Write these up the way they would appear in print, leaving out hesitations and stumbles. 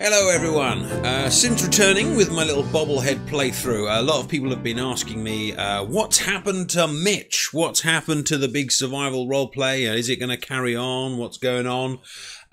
Hello everyone, since returning with my little bobblehead playthrough, a lot of people have been asking me what's happened to Mitch? What's happened to the big survival roleplay? Is it going to carry on? What's going on?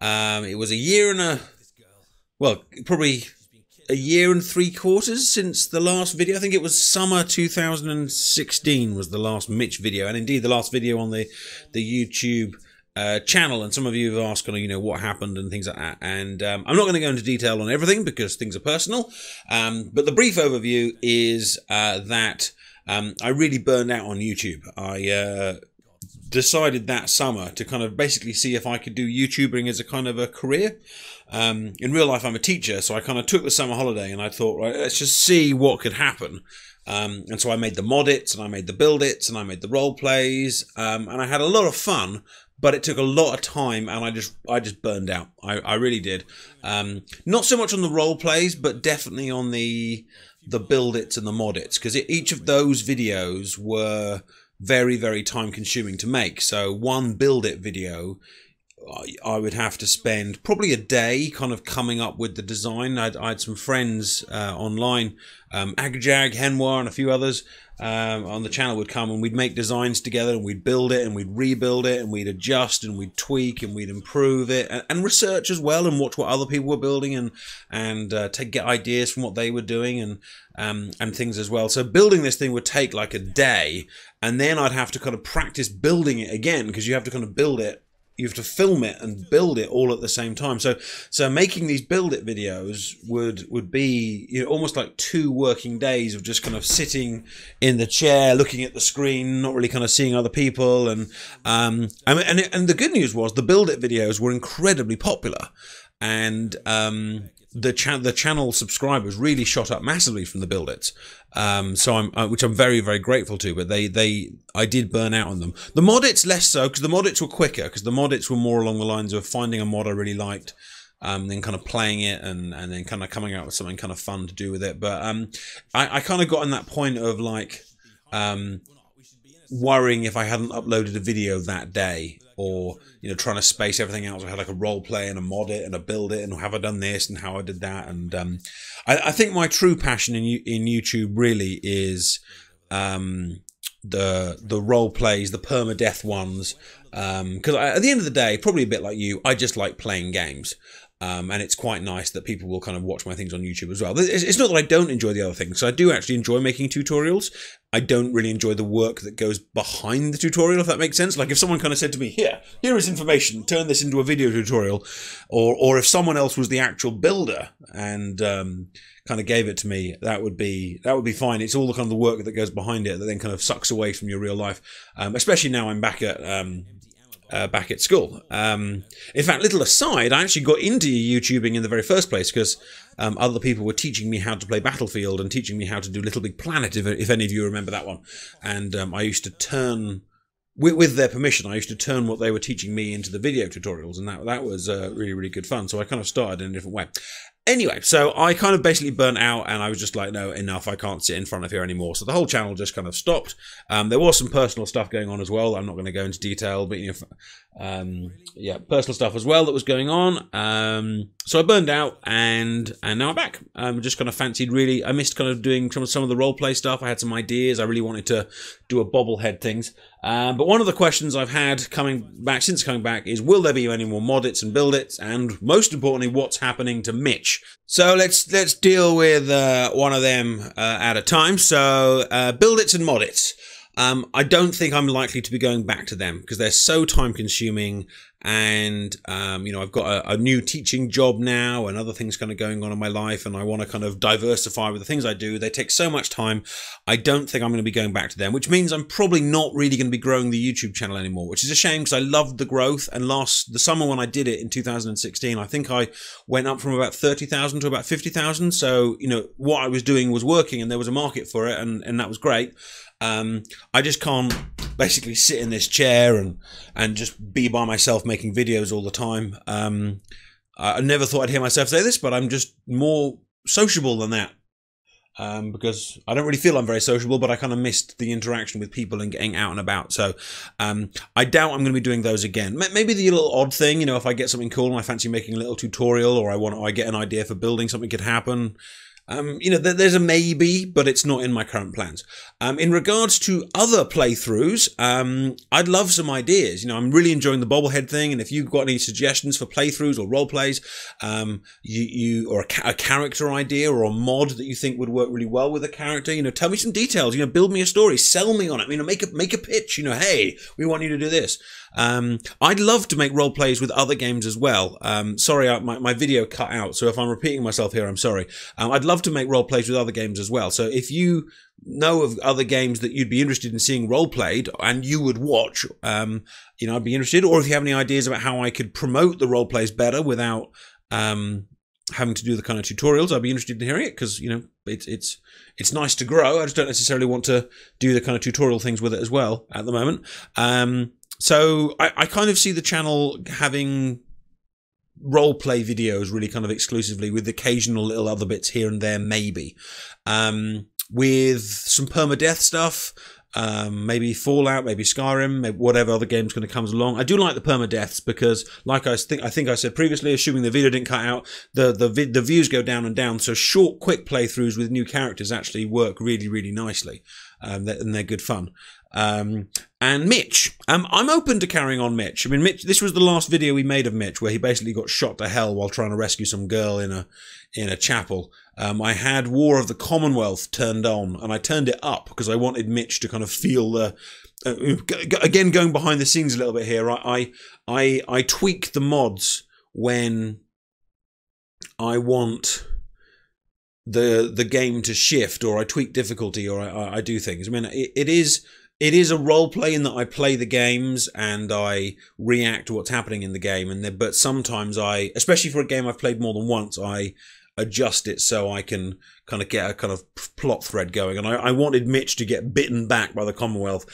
It was probably a year and 3/4 since the last video. I think it was summer 2016 was the last Mitch video, and indeed the last video on the YouTube channel. And some of you have asked, what happened and things like that. And I'm not going to go into detail on everything because things are personal. But the brief overview is that I really burned out on YouTube. I decided that summer to kind of basically see if I could do YouTubing as a kind of a career. In real life, I'm a teacher, so I kind of took the summer holiday and I thought, right, let's just see what could happen. And so I made the mod-its and I made the build-its and I made the role plays, and I had a lot of fun. But it took a lot of time, and I just burned out. I really did. Not so much on the role plays, but definitely on the build-its and the mod-its, because each of those videos were very, very time consuming to make. So one build-it video, I would have to spend probably a day kind of coming up with the design. I had some friends online, Agjag, Henwar, and a few others on the channel would come, and we'd make designs together, and we'd build it, and we'd rebuild it, and we'd adjust, and we'd tweak, and we'd improve it, and research as well, and watch what other people were building, and get ideas from what they were doing, and things as well. So building this thing would take like a day, and then I'd have to kind of practice building it again, because you have to kind of build it. You have to film it and build it all at the same time. So making these build it videos would be almost like 2 working days of just kind of sitting in the chair, looking at the screen, not really kind of seeing other people. And the good news was the build it videos were incredibly popular, and the channel subscribers really shot up massively from the build its. Which I'm very, very grateful to, but I did burn out on them. The mod-its less so, because the mod-its were quicker, because the mod-its were more along the lines of finding a mod I really liked, then kind of playing it, and then kind of coming out with something kind of fun to do with it. But I kind of got in that point of like worrying if I hadn't uploaded a video that day, or trying to space everything out. So I had like a role play and a mod it and a build it, and have I done this and how I did that. And I think my true passion in YouTube really is the role plays, the permadeath ones, because at the end of the day, probably a bit like you, I just like playing games. And it's quite nice that people will kind of watch my things on YouTube as well. It's not that I don't enjoy the other things. So I do actually enjoy making tutorials. I don't really enjoy the work that goes behind the tutorial, if that makes sense. Like if someone kind of said to me, here is information, turn this into a video tutorial. Or if someone else was the actual builder and kind of gave it to me, that would be fine. It's all the kind of the work that goes behind it that then kind of sucks away from your real life. Especially now I'm back at school. In fact, little aside, I actually got into YouTubing in the very first place because other people were teaching me how to play Battlefield and teaching me how to do Little Big Planet, if any of you remember that one. And I used to turn, with their permission, I used to turn what they were teaching me into the video tutorials, and that was really, really good fun. So I kind of started in a different way. Anyway, so I kind of basically burnt out, and I was just like, no, enough, I can't sit in front of here anymore. So the whole channel just kind of stopped. There was some personal stuff going on as well. I'm not going to go into detail, but yeah, personal stuff as well that was going on. So I burned out, and now I'm back. Just kind of fancied I missed kind of doing some of the role play stuff. I had some ideas. I really wanted to do a bobblehead things. But one of the questions I've had since coming back is, will there be any more mod-its and build-its? And most importantly, what's happening to Mitch? So let's deal with one of them at a time. So build-its and mod-its. I don't think I'm likely to be going back to them because they're so time consuming, and I've got a new teaching job now and other things kind of going on in my life, and I want to kind of diversify with the things I do. They take so much time. I don't think I'm going to be going back to them, which means I'm probably not really going to be growing the YouTube channel anymore, which is a shame because I loved the growth. And the summer when I did it in 2016, I think I went up from about 30,000 to about 50,000. So, what I was doing was working, and there was a market for it, and that was great. I just can't basically sit in this chair and just be by myself making videos all the time. I never thought I'd hear myself say this, but I'm just more sociable than that. because I don't really feel I'm very sociable, but I kind of missed the interaction with people and getting out and about. So I doubt I'm going to be doing those again. Maybe the little odd thing, you know, if I get something cool and I fancy making a little tutorial, or I get an idea for building something could happen. You know, there's a maybe, but it's not in my current plans. In regards to other playthroughs, I'd love some ideas. You know, I'm really enjoying the bobblehead thing, and if you've got any suggestions for playthroughs or role plays, or a character idea or a mod that you think would work really well with a character, you know, tell me some details. You know, build me a story, sell me on it. You know, make a pitch. You know, hey, we want you to do this. I'd love to make role plays with other games as well. Sorry, my video cut out, so if I'm repeating myself here, I'm sorry. I'd love to make role plays with other games as well. So if you know of other games that you'd be interested in seeing role played and you would watch, you know, I'd be interested. Or if you have any ideas about how I could promote the role plays better without having to do the kind of tutorials, I'd be interested in hearing it, because, you know, it's nice to grow. I just don't necessarily want to do the kind of tutorial things with it as well at the moment. So I kind of see the channel having role play videos really kind of exclusively, with occasional little other bits here and there, maybe. With some permadeath stuff, maybe Fallout, maybe Skyrim, maybe whatever other games kind of comes along. I do like the permadeaths because, like I think I said previously, assuming the video didn't cut out, the views go down and down. So short, quick playthroughs with new characters actually work really, really nicely, and they're good fun. And Mitch, I'm open to carrying on Mitch. I mean, Mitch, this was the last video we made of Mitch, where he basically got shot to hell while trying to rescue some girl in a chapel. I had War of the Commonwealth turned on, and I turned it up because I wanted Mitch to kind of feel the, again, going behind the scenes a little bit here. I tweak the mods when I want the game to shift, or I tweak difficulty, or I do things. I mean, it is a role play in that I play the games and I react to what's happening in the game, but sometimes especially for a game I've played more than once, I adjust it so I can kind of get a kind of plot thread going. And I wanted Mitch to get bitten back by the Commonwealth,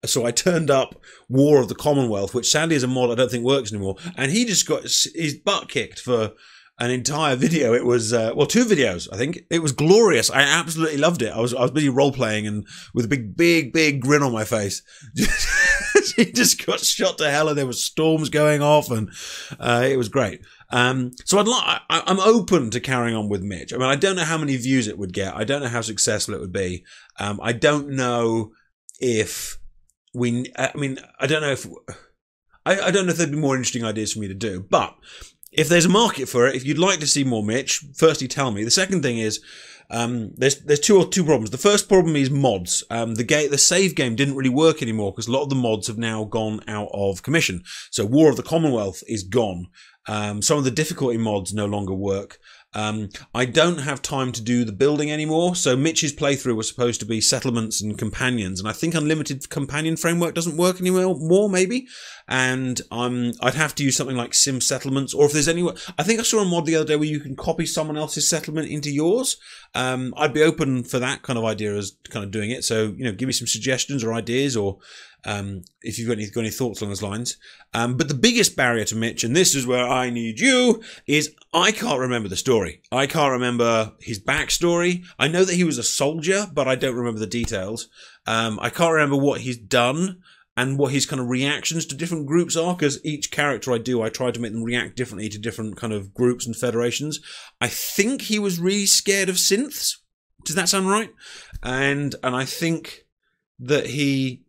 so I turned up War of the Commonwealth, which sadly is a mod I don't think works anymore, and he just got his butt kicked for an entire video. It was, well, 2 videos, I think. It was glorious. I absolutely loved it. I was busy role-playing and with a big grin on my face. He just got shot to hell, and there was storms going off, and it was great. So I'm open to carrying on with Mitch. I mean, I don't know how many views it would get. I don't know how successful it would be. I don't know if I don't know if there'd be more interesting ideas for me to do, but if there's a market for it, if you'd like to see more Mitch, firstly tell me. The second thing is, there's two problems. The first problem is mods. The save game didn't really work anymore because a lot of the mods have now gone out of commission. So War of the Commonwealth is gone. Some of the difficulty mods no longer work. I don't have time to do the building anymore. So Mitch's playthrough was supposed to be settlements and companions, and I think unlimited companion framework doesn't work anymore, maybe. And I'd have to use something like sim settlements, or if there's any, I think I saw a mod the other day where you can copy someone else's settlement into yours. I'd be open for that kind of idea as kind of doing it. So, you know, give me some suggestions or ideas, or if you've got any thoughts along those lines. But the biggest barrier to Mitch, and this is where I need you, is I can't remember the story. I can't remember his backstory. I know that he was a soldier, but I don't remember the details. I can't remember what he's done and what his kind of reactions to different groups are, because each character I try to make them react differently to different kind of groups and federations. I think he was really scared of synths. Does that sound right? And I think that he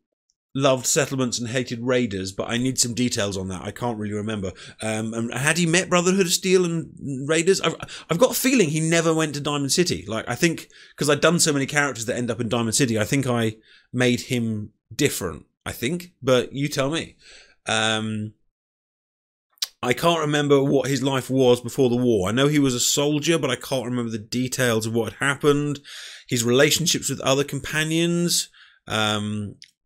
loved settlements and hated raiders, but I need some details on that. I can't really remember. And had he met Brotherhood of Steel and raiders? I've got a feeling he never went to Diamond City. Like, I think because I've done so many characters that end up in Diamond City, I think I made him different. I think, but you tell me. I can't remember what his life was before the war. I know he was a soldier, but I can't remember the details of what had happened. His relationships with other companions.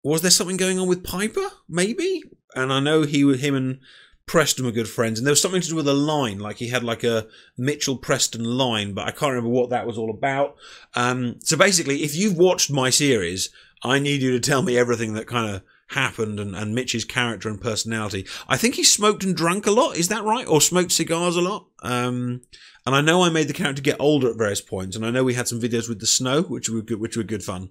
Was there something going on with Piper? Maybe? And I know him and Preston were good friends, and there was something to do with a line, like he had like a Mitchell Preston line, but I can't remember what that was all about. So basically, if you've watched my series, I need you to tell me everything that kind of happened and Mitch's character and personality. I think he smoked and drank a lot. Is that right? Or smoked cigars a lot. And I know I made the character get older at various points. And I know we had some videos with the snow, which were good fun.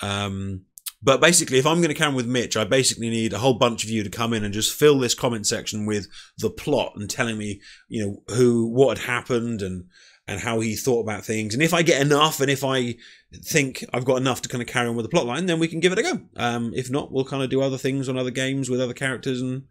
But basically, if I'm going to carry on with Mitch, I basically need a whole bunch of you to come in and just fill this comment section with the plot and telling me, you know, what had happened and how he thought about things. And if I get enough, and if I think I've got enough to kind of carry on with the plot line, then we can give it a go. If not, we'll kind of do other things on other games with other characters, and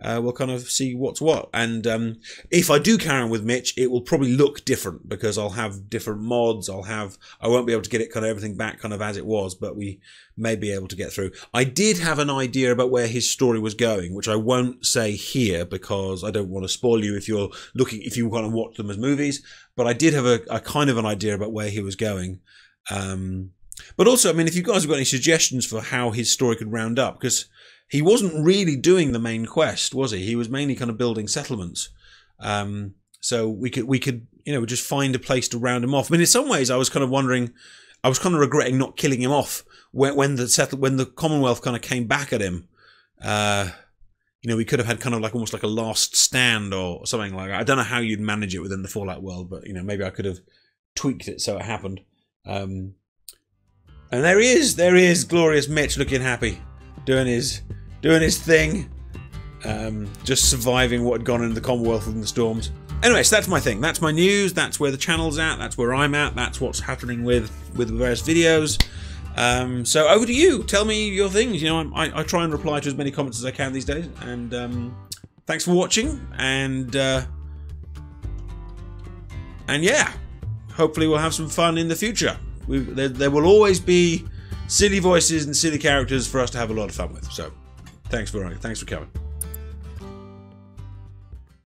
we'll kind of see what's what. And if I do carry on with Mitch, it will probably look different because I'll have different mods. I won't be able to get it kind of everything back kind of as it was, but we may be able to get through. I did have an idea about where his story was going, which I won't say here because I don't want to spoil you if you kind of watch them as movies. But I did have a kind of an idea about where he was going. But also, I mean, if you guys have got any suggestions for how his story could round up, because he wasn't really doing the main quest, was he? He was mainly kind of building settlements. So we could, you know, just find a place to round him off. I mean, in some ways, I was kind of wondering, I was kind of regretting not killing him off when the Commonwealth kind of came back at him. You know, we could have had kind of like almost like a last stand or something like that. I don't know how you'd manage it within the Fallout world, but you know, maybe I could have tweaked it so it happened. And there he is, glorious Mitch, looking happy, doing his thing, just surviving what had gone into the Commonwealth and the storms. Anyway, so that's my thing. That's my news. That's where the channel's at. That's where I'm at. That's what's happening with the various videos. So over to you. Tell me your things. You know, I try and reply to as many comments as I can these days. And thanks for watching. And yeah, hopefully we'll have some fun in the future. There will always be silly voices and silly characters for us to have a lot of fun with. So thanks for coming.